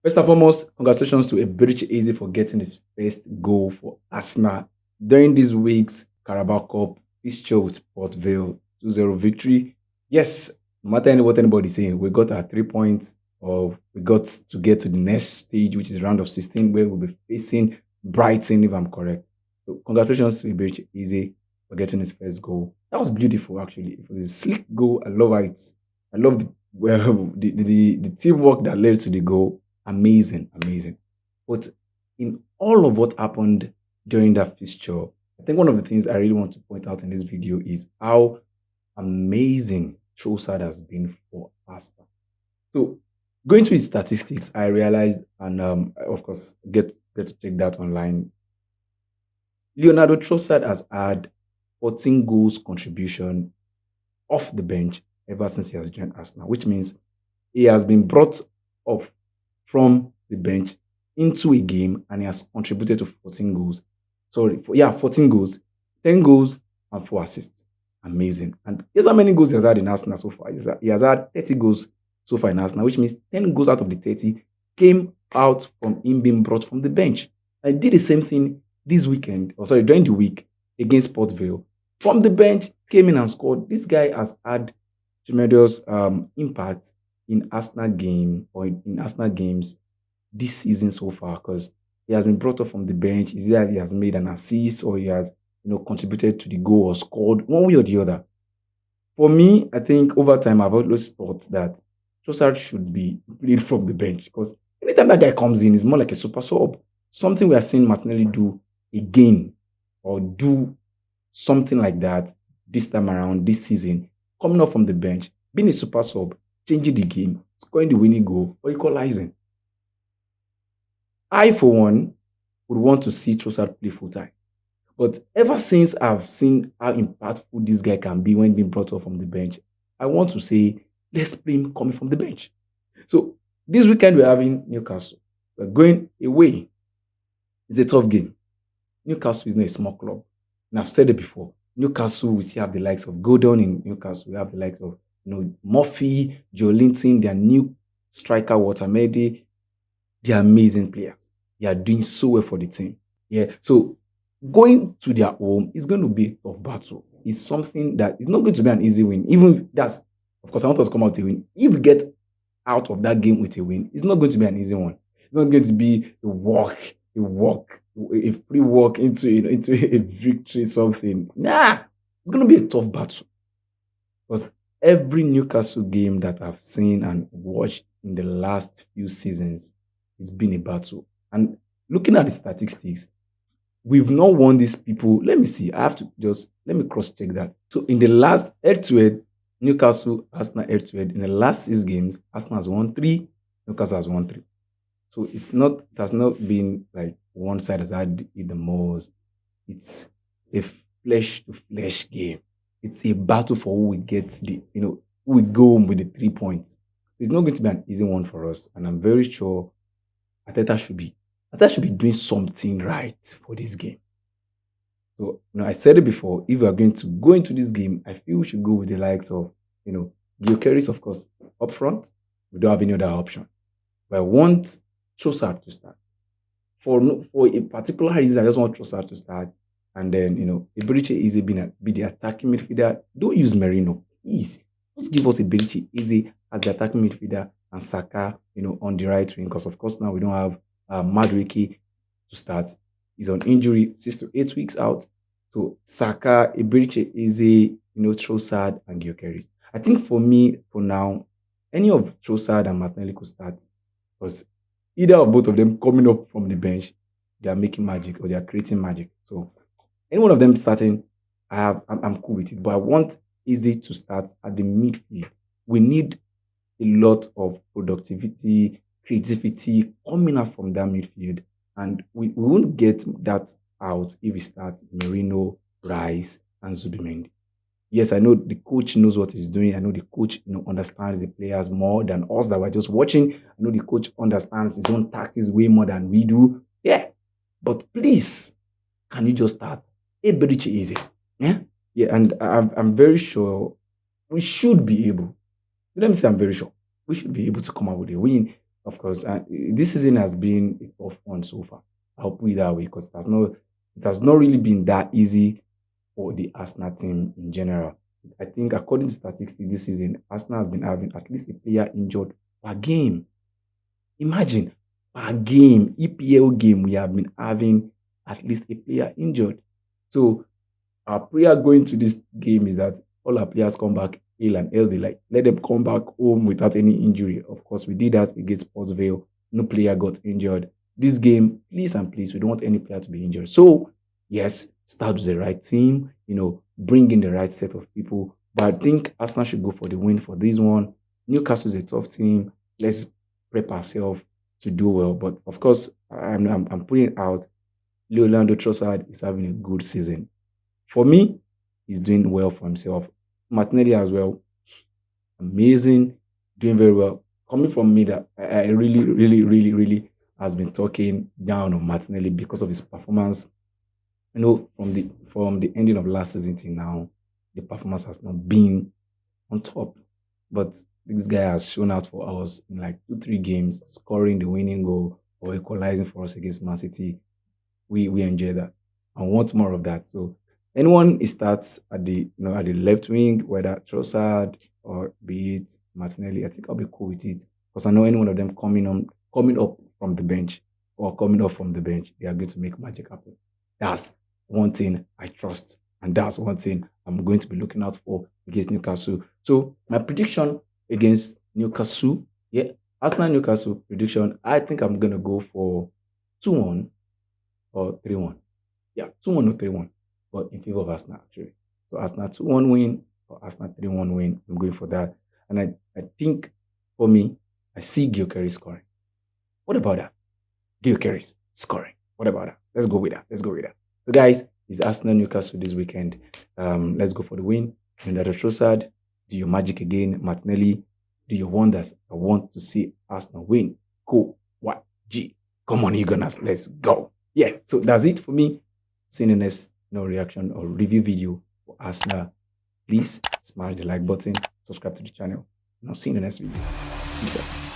First and foremost, congratulations to Eberechi for getting his first goal for Arsenal during this week's Carabao Cup fixture with Port Vale 2-0 victory. Yes, no matter what anybody's saying, we got our 3 points of we got to get to the next stage, which is round of 16, where we'll be facing Brighton, if I'm correct. So congratulations to Eberechi for getting his first goal. That was beautiful, actually. It was a slick goal. I love it. I love the teamwork that led to the goal. Amazing, amazing. But in all of what happened during that fixture, I think one of the things I really want to point out in this video is how amazing Trossard has been for Arsenal. So going to his statistics, I realized, and of course, get to check that online. Leonardo Trossard has had 14 goals contribution off the bench ever since he has joined Arsenal, which means he has been brought off from the bench into a game and he has contributed to 14 goals. 14 goals, 10 goals, and 4 assists. Amazing. And guess how many goals he has had in Arsenal so far? He has had 30 goals so far in Arsenal, which means 10 goals out of the 30 came out from him being brought from the bench. I did the same thing this weekend, during the week against Port Vale. From the bench, came in and scored. This guy has had tremendous impact in Arsenal games this season so far, because he has been brought up from the bench. Is that he has made an assist or he has contributed to the goal or scored one way or the other. For me, I think over time I've always thought that Trossard should be played from the bench, because anytime that guy comes in, it's more like a super sub. Something we are seeing Martinelli do again, or do something like that this time around, this season, coming off from the bench, being a super sub, changing the game, scoring the winning goal, or equalizing. I, for one, would want to see Trossard play full time. But ever since I've seen how impactful this guy can be when being brought up from the bench, I want to say, let's play him coming from the bench. So this weekend we're having Newcastle. We're going away. It's a tough game. Newcastle is not a small club. And I've said it before. Newcastle, we still have the likes of Gordon in Newcastle. We have the likes of Murphy, Joe Linton, their new striker, Watermedi. They're amazing players. They are doing so well for the team. Yeah. So going to their home is going to be a tough battle. It's something that is not going to be an easy win. Even that's, of course, I want us to come out with a win. If we get out of that game with a win, it's not going to be an easy one. It's not going to be a free walk into a victory, something. Nah, it's going to be a tough battle. Because every Newcastle game that I've seen and watched in the last few seasons, it's been a battle. And looking at the statistics, we've not won these people. Let me see. Let me cross-check that. So in the last head-to-head, Newcastle, Arsenal head-to-head, in the last 6 games, Arsenal has won 3, Newcastle has won 3. So it has not been like one side has had it the most. It's a flesh-to-flesh game. It's a battle for who we get who we go home with the 3 points. It's not going to be an easy one for us. And I'm very sure Arteta should be doing something right for this game. So, I said it before, if we are going to go into this game, I feel we should go with the likes of, Gyökeres, of course, up front. We don't have any other option. But I want Trossard to start. For a particular reason, I just want Trossard to start. And then, Eberechi be the attacking midfielder. Don't use Merino, please. Just give us Eberechi as the attacking midfielder and Saka, on the right wing. Because, of course, now we don't have Madueke to start. He's on injury, 6 to 8 weeks out. So Saka, Eberechi, Trossard, and Gyökeres. I think for me, for now, any of Trossard and Martinelli could start, because either of both of them coming up from the bench, they are making magic or they are creating magic. So any one of them starting, I'm cool with it. But I want Eze to start at the midfield. We need a lot of productivity, creativity coming out from that midfield. And we won't get that out if we start Merino, Rice, and Zubimendi. Yes, I know the coach knows what he's doing. I know the coach understands the players more than us that were just watching. I know the coach understands his own tactics way more than we do. Yeah. But please, can you just start Eberechi Eze? Yeah? Yeah, and I'm very sure we should be able. Let me say I'm very sure. We should be able to come out with a win. Of course, this season has been a tough one so far. I'll put it that way because it has not really been that easy for the Arsenal team in general. I think according to statistics this season, Arsenal has been having at least a player injured per game. Imagine per game, EPL game, we have been having at least a player injured. So our prayer going to this game is that all our players come back ill and healthy. Like let them come back home without any injury. Of course, we did that against Port Vale. No player got injured. This game, please and please, we don't want any player to be injured. So yes, start with the right team. Bring in the right set of people. But I think Arsenal should go for the win for this one. Newcastle is a tough team. Let's prep ourselves to do well. But of course, I'm putting out Leonardo Trossard is having a good season. For me, he's doing well for himself. Martinelli as well, amazing, doing very well. Coming from me, that I really, really, really, really has been talking down on Martinelli because of his performance. From the ending of last season till now, the performance has not been on top. But this guy has shown out for us in like 2-3 games, scoring the winning goal or equalizing for us against Man City. We enjoy that and want more of that. So anyone it starts at the left wing, whether Trossard or be it Martinelli, I think I'll be cool with it because I know any one of them coming up from the bench or coming up from the bench, they are going to make magic happen. That's one thing I trust, and that's one thing I'm going to be looking out for against Newcastle. So my prediction against Newcastle, Arsenal Newcastle prediction, I think I'm gonna go for 2-1 or 3-1. Yeah, 2-1 or 3-1, but in favor of Arsenal actually. So Arsenal 2-1 win or Arsenal 3-1 win. I'm going for that. And I think for me, I see Gyökeres scoring. What about that? Gyökeres scoring. What about that? Let's go with that. So guys, it's Arsenal Newcastle this weekend. Let's go for the win. Leonardo Trossard, do your magic again. Martinelli, do your wonders. I want to see Arsenal win. Cool. What? G. Come on, you gunners. Let's go. Yeah, so that's it for me. See you in the next reaction or review video for Arsenal. Please smash the like button, subscribe to the channel, and I'll see you in the next video. Peace out.